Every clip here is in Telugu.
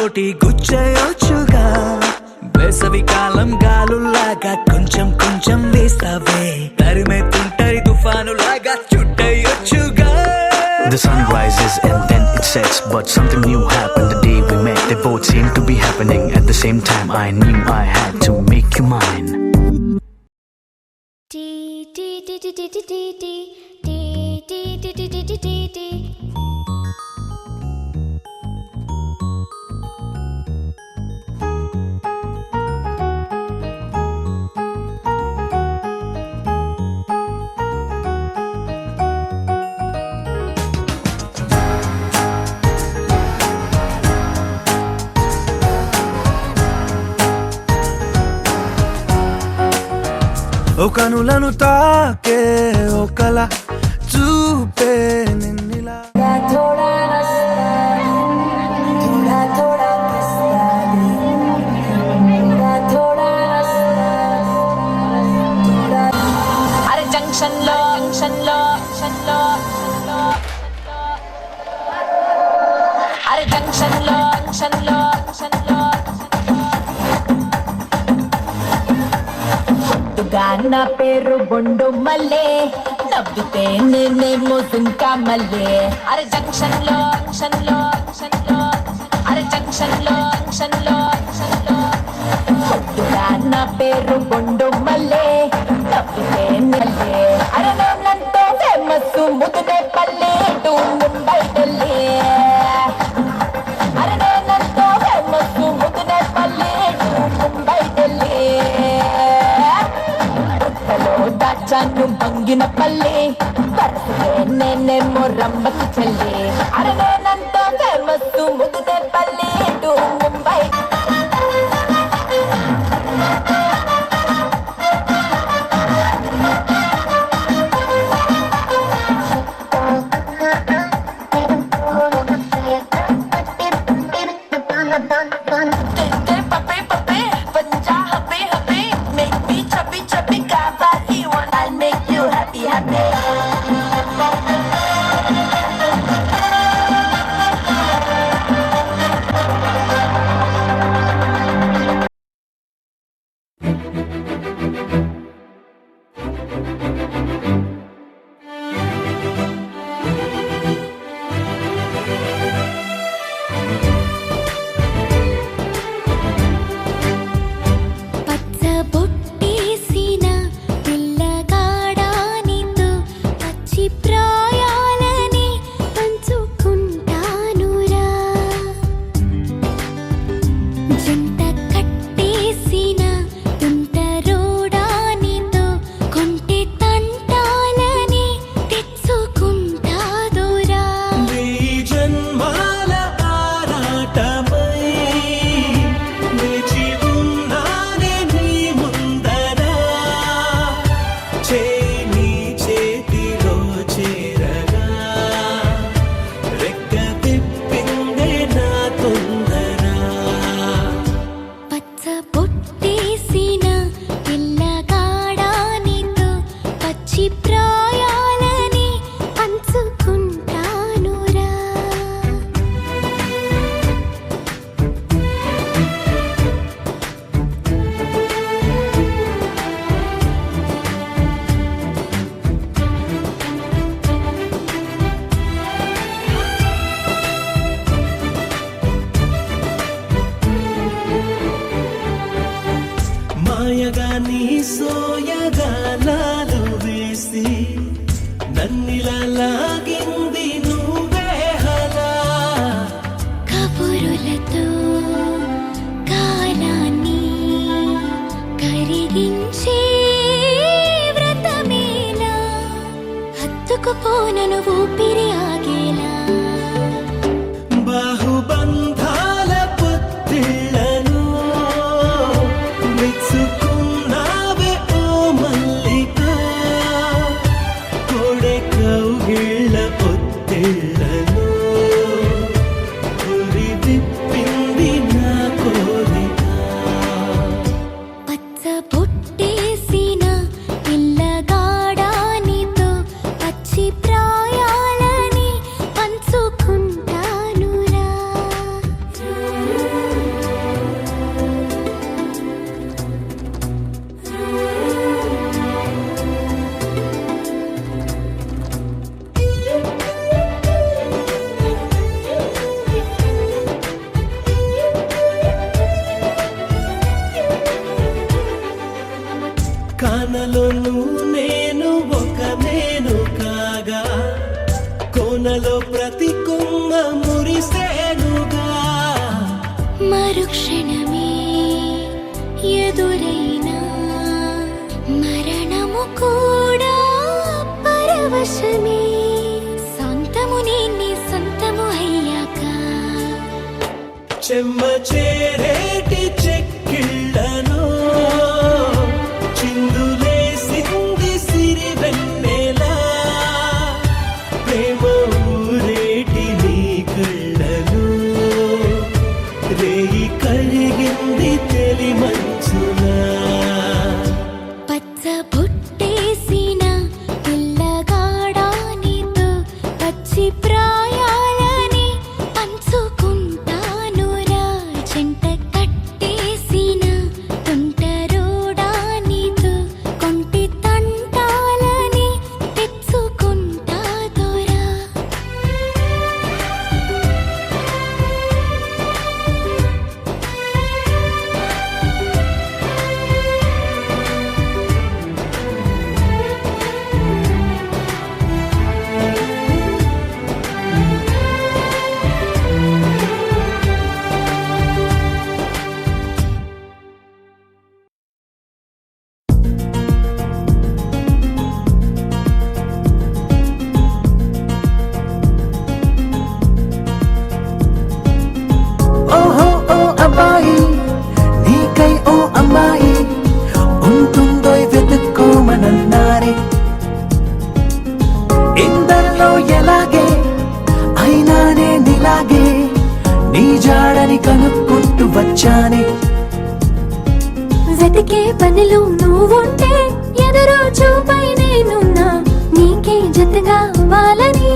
తోటి గుచ్చేయొచ్చుగా వేసవి కాలం గాలులాగా కొంచెం కొంచెం వేస్తావే తరిమేతుంటరి తుఫానులాగా చుట్టయొచ్చుగా. The sun rises and then it sets, but something new happened the day we met. They both seemed to be happening at the same time. I knew I had to make you mine. ఓ కనులను తాకే ఒకల చూపే నిన్నిలా అరే జంక్షన్ లో అరే జంక్షన్ లో నా పేరు బొండు మల్లే నవ్వితే నేనేమో సుంకా మల్లే. అరే జంక్షన్ లో అరే జంక్షన్ లో నా పేరు బొండు మల్లే నవ్వితే నల్లే. అరే నేనంతో ఫేమస్ ముదునే పల్లె టు ముంబై ఢిల్లీ. అరే నేనంతో ఫేమస్ ముదునే పల్లె టు ముంబై ఢిల్లీ. దాచాను భంగిన పల్లె వరసే నేనేమో రంబకి చెల్లి. అరే నేనంత ఫేమస్ ముదునే పల్లె టు ముంబై. నీ సోయగాలాలు వేసి నన్నిలా లాగింది నువ్వే హలా. కబురులతో కాలాన్ని కరిగించే వ్రతమేలా హత్తుకుపోనను ఊపిరి ఆగేలా. బాహుబంధాల పొత్తిళ్లను మెచ్చుకున్నావే ఓ మల్లిక, కోడె కౌగిళ్ళ పొత్తిళ్లను ఉరి విప్పింది నా కోరిక. పచ్చ బొట్టేసిన పిల్లగాడానితో పచ్చి ప్రాయాలని పంచుకుంటానురా. ప్రతి కొమ్మ మురిసేనుగా. మరుక్షణమే ఎదురైనా మరణము కూడా పరవశమే. సొంతము నీ సొంతము అయ్యాక చెమ్మ చేరేటి చెక్కిళ్ళను చిందులేసింది సిరి వెన్నెలా. ప్రేమ ఊరేటి నీ కళ్ళను రేయి కరిగింది తెలి మంచులా. పచ్చ బొట్టేసిన పిల్లగాడా నీతో పచ్చి ప్రాయాలని పంచుకుంటానురా. చెంట కట్టేసిన తుంటరోడా నీతో కొంటి తంటాలని తెచ్చుకుంటా దొరా. ఓహో ఓ అబ్బాయి నీకై ఓ అమ్మాయి ఉంటుందో వెతుక్కోమనన్నారే. ఇందరిలో ఎలాగే అయినానే నీలాగే నీ జాడని కనుక్కుంటూ వచ్చానే. వెతికే పనిలో నువ్వుంటే ఎదురు చూపై నేనున్నా నీకే జతగా అవ్వాలని.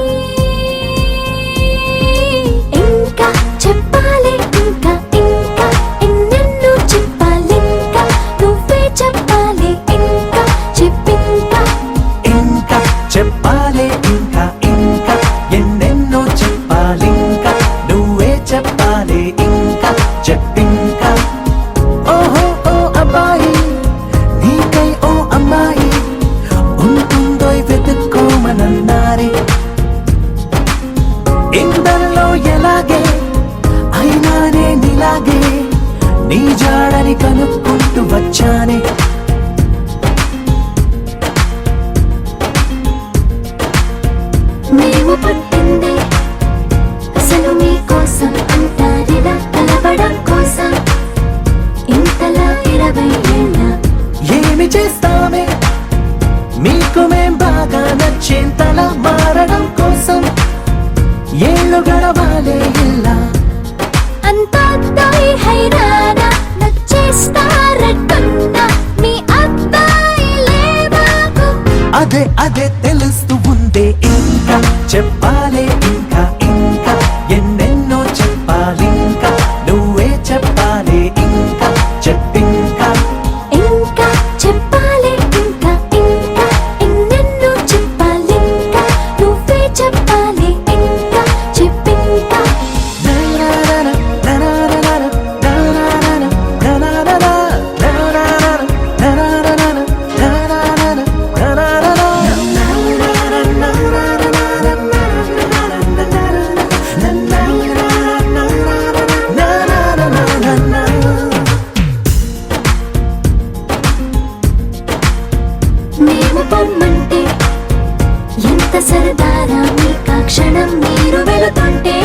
ఇంకా చెప్పాలి ఇంకా ఇంకా ఎన్నెన్నో చెప్పాలి. ఇంకా నువ్వే చెప్పాలి ఇంకా చెప్పింకా. ఇంకా చెప్పాలే ఇంకా ఇంకా ఎన్నెన్నో చెప్పాలింకా నువ్వే చెప్పాలే ఇంకా చెప్పింకా. ఓహో ఓ అబ్బాయి నీకై ఓ అమ్మాయి ఉంటుందో వెతుక్కోమనన్నారే. ఇందరిలో ఎలాగే అయినానే నీలాగే నీ జాడని కనుక్కుంటూ వచ్చానే. మేము పుట్టిందే అసలు మీకోసం అంటారిలా కలవడం కోసం. ఇంతలా 20 ఏళ్ళ ఏమి చేస్తామే మీకు మేం బాగా నచ్చేంతలా మారడం కోసం. ఏళ్ళు గడవాలే ఇలా అంతాయి హైరానా నచ్చేస్తారట్టున్నా మీ అబ్బాయిలే మాకు. అదే అదే తెలుస్తూ ఉందే ఇంకా చెప్పాలే ఇంకా ఇంకా ఎన్నెన్నో చెప్పాలింకా నువ్వే చెప్పాలే ఇంకా చెప్పింకా. ఇంకా చెప్పాలి ఇంకా ఇంకా ఎన్నెన్నో చెప్పాలి. ఇంకా నువ్వే చెప్పాలి ఇంకా చెప్పింకా. మేము పొమ్మంటే ఎంత సరదారా మీకా క్షణం మీరు వెళుతుంటే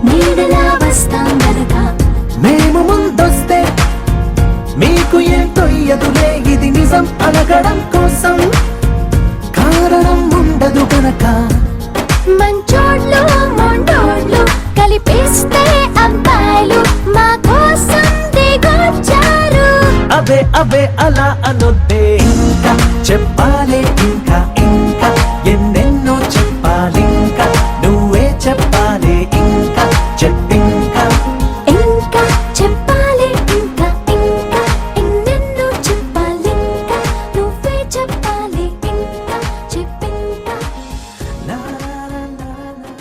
నీడలా వస్తాం గనక. మేము ముందొస్తే మీకు ఏంటో ఎదులే ఇది నిజం అడగడం కోసం. కారణం ఉండదు గనక మంచోడ్లు మొండోడ్లు కలిపేస్తే అబ్బాయిలు మా కోసం దిగొచ్చారు. అవే అవే అలా అనొద్దే ఇంకా చెప్పాలే ఇంకా ఇంకా ఎన్నెన్నో చెప్పాలింకా నువ్వే చెప్పాలే ఇంకా చెప్పింకా. ఇంకా చెప్పాలి ఇంకా ఇంకా ఎన్నెన్నో చెప్పాలి. ఇంకా నువ్వే చెప్పాలి ఇంకా చెప్పింకా. La la la la la.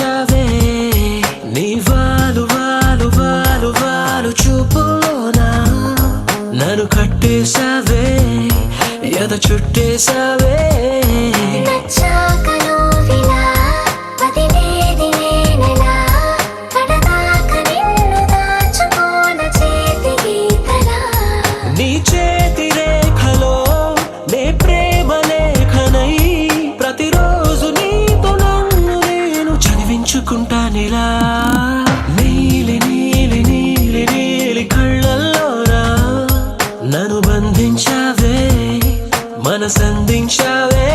బంధించావే నీ వాలు వాలు వాలు వాలు చూపులోనా నన్ను కట్టేశావే ఎద చుట్టేశావే నచ్చాక నువ్విలా వదిలేది నేనెలా కడదాక నిన్ను దాచుకోన చేతి గీతలా నీ చేతి రేఖలో నే ప్రేమ లేఖనై ప్రతిరోజు నీతో నన్ను నేను చదివించుకుంటానిలా నీలి నీలి నీలి నీలి కళ్ళల్లోనా నన్ను బంధించావే మనసందించావే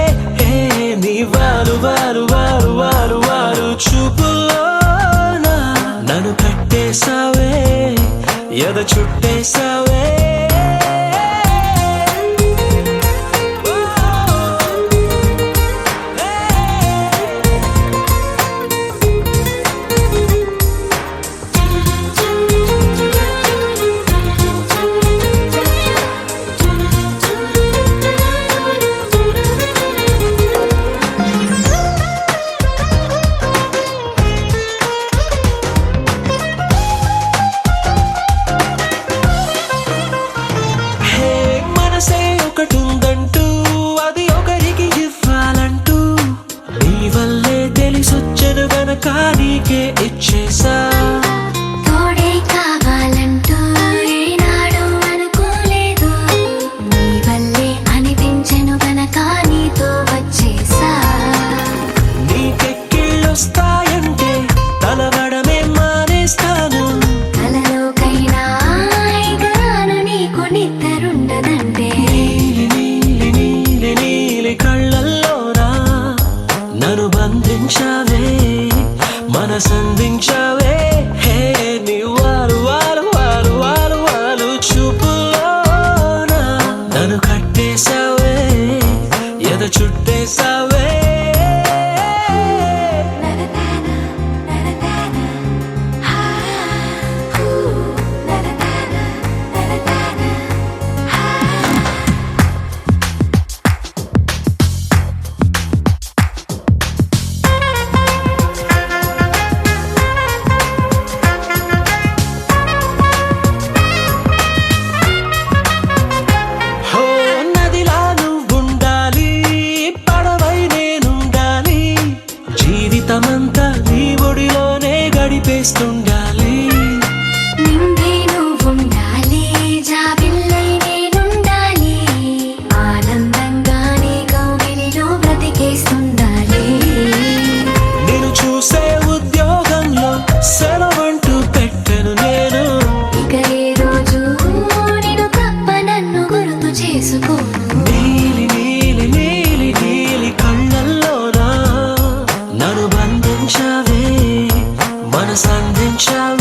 నీ వారు వారు వారు వారు వారు చూపులోనా నన్ను కట్టేశావే ఎద చుట్టేశావే మనసే ఒకటుందంటూ అది ఒకరికి ఇవ్వాలంటూ నీ వల్లే తెలిసొచ్చను గనక నీకే ఇచ్చేసా తోడే కావాలంటూ ఏనాడు అనుకోలేదు నీ వల్లే అనిపించెను గనక నీతో వచ్చేసా నీకెక్కిళ్ళొస్తాయంటే తలవడమే మానేస్తాను కలలోకైనా ఎగరాను నీకు నిద్రుండదంటే నీలి నీలి నీలి నీలి కళ్ళల్లోనా నన్ను బంధించావే మనసందించావే నీ వారు వారు వారు వారు వారు చూపులోనా నన్ను కట్టేశావే ఎద చుట్టేశావే హో నదిలా నువ్వుండాలి పడవై నేనుండాలి జీవితమంతా నీ ఒడిలోనే గడిపేస్తుండాలి నిండే నువ్వుండాలి జాబిల్లై నేనుండాలి ఆనందంగా నీ కౌగిలిలో బ్రతికేస్తుండాలి నేను చూసే ఉద్యోగంలో సెలవంటూ పెట్టను నేను ఇక ఏ రోజు నిన్ను తప్ప నన్ను గుర్తు చేసుకోను నీలి నీలి నీలి నీలి కళ్ళల్లోనా నన్ను బంధించావే మనసందించావే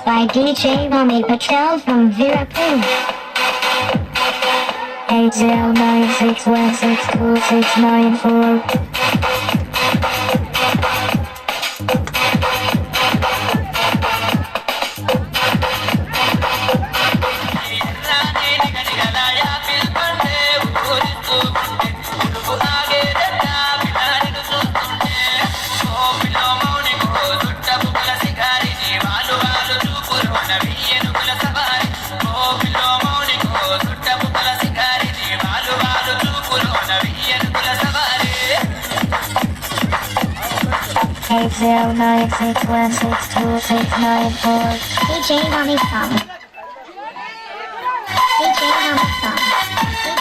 by DJ Rami Patel from Virapur. 8096162694. Eight zero nine six one six two six nine four. DJ Rami song. DJ Rami song. DJ Rami song.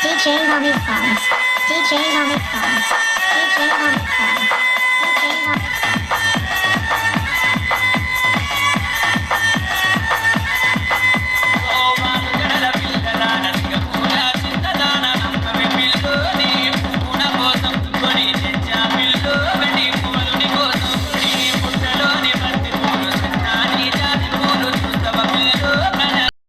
DJ Rami songs. DJ Rami songs. DJ Rami songs.